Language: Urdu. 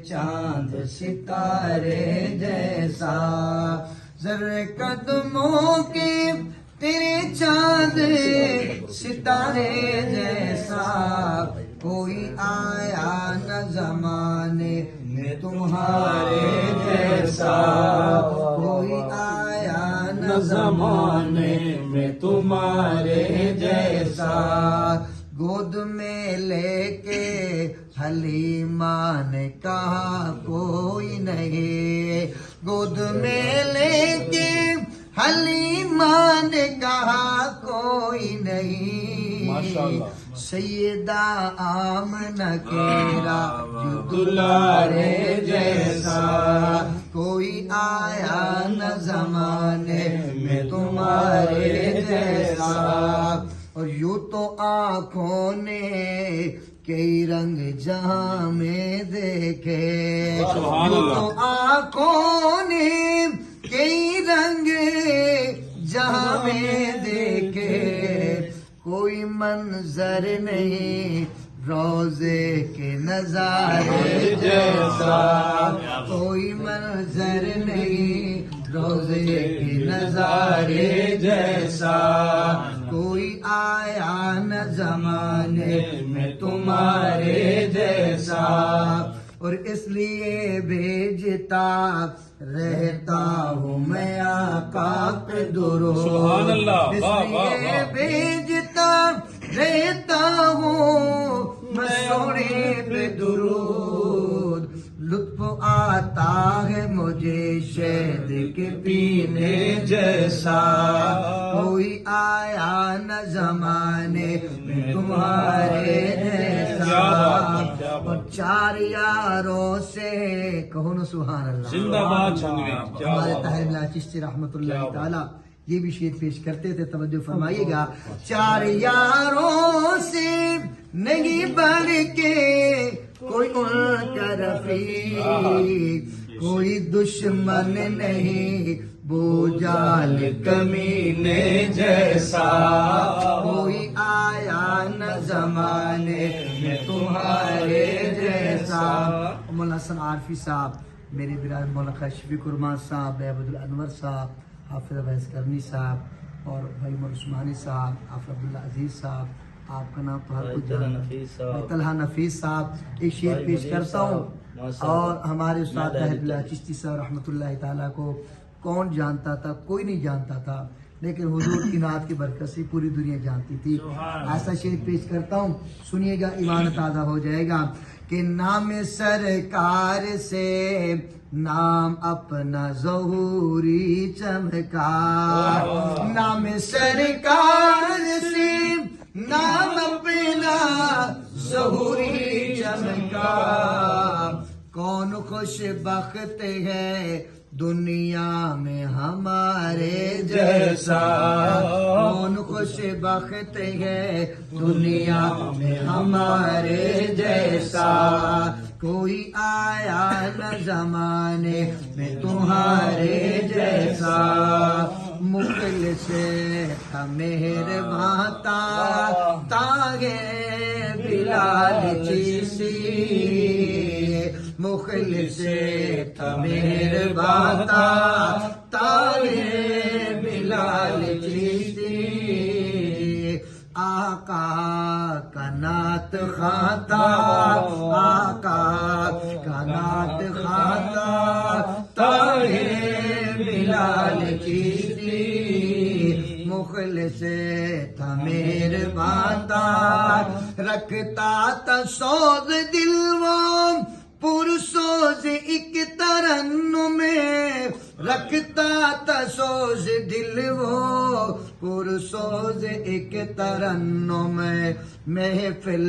چاند ستارے جیسا، ذرے قدموں کے تیرے چاند ستارے جیسا، کوئی آیا نہ زمانے میں تمہارے جیسا، کوئی آیا نہ زمانے میں تمہارے جیسا، گود میں لے کے حلیمہ نے کہا کوئی نہیں، گود میں لے کے حلیمہ نے کہا کوئی نہیں، سیدہ آمنہ کیرا جو دلارے جیسا، کوئی آیا نہ زمانے میں تمہارے جیسا، اور یوں تو آنکھوں نے کئی رنگ جہاں میں دیکھے، یوں تو آنکھوں نے کئی رنگ جہاں میں دیکھے، کوئی منظر نہیں روزے کے نظارے جیسا، کوئی منظر نہیں روزے کے نظارے جیسا، کوئی آیا نہ زمانے میں تمہارے جیسا، اور اس لیے بھیجتا رہتا ہوں میں آقا پہ درود، سبحان اللہ، اس واہ واہ لیے واہ، بھیجتا رہتا ہوں میں سونے پہ درود، لطف آتا ہے مجھے شہد کے پینے جیسا، کوئی آیا نہ زمانے میں تمہارے جیسا، اور چار یاروں سے کہو نا سبحان اللہ، زندہ باد چھنوی، کیا ہمارے بات طاہر اللہ چشتی رحمت اللہ تعالی یہ بھی شعر پیش کرتے تھے، توجہ فرمائیے گا، چار یاروں سے نہیں بڑھ کے کوئی ان کا رفیق، کوئی دشمن نہیں بو جال کمینے جیسا، کوئی آیا نہ زمانے میں تمہارے جیسا۔ مولانا حسن عارفی صاحب، میرے برادر مولانا شفیق الرحمان صاحب، عبد الانور صاحب، حافظ ویس کرنی صاحب، اور بھائی عثمانی صاحب، حافظ عبداللہ عزیز صاحب، آپ کا نام تو ہر کوئی جانتا ہے، طلحہ نفیس صاحب، ایک شعر پیش کرتا ہوں، اور ہمارے استاد طاہر اللہ چشتی صاحب رحمۃ اللہ تعالیٰ کو کون جانتا تھا؟ کوئی نہیں جانتا تھا، لیکن حضور کی نعت کی برکت سے پوری دنیا جانتی تھی۔ ایسا شعر پیش کرتا ہوں، سنیے گا، ایمان تازہ ہو جائے گا، کہ نام سرکار سے نام اپنا ظہوری چمکا، نام سرکار سے نام اپنا ظہوری چمکا، کون خوش بخت ہے دنیا میں ہمارے جیسا، کون خوش بخت ہے دنیا میں ہمارے جیسا، کوئی آیا نہ زمانے میں تمہارے جیسا، مخلص تھا مہرباں تاغے بلال چیسی، مخلص تھا مہرباں تاغے بلال چیسی، آقا کا نعت خواتا، آقا کا نعت خواتا تاغے بلال چیسی، مخلص تھا مہرباں رکھتا تھا سوز دل وہ پرسوز ایک ترنم میں، رکھتا تھا سوز دل وہ پرسوز ایک ترنم میں، محفل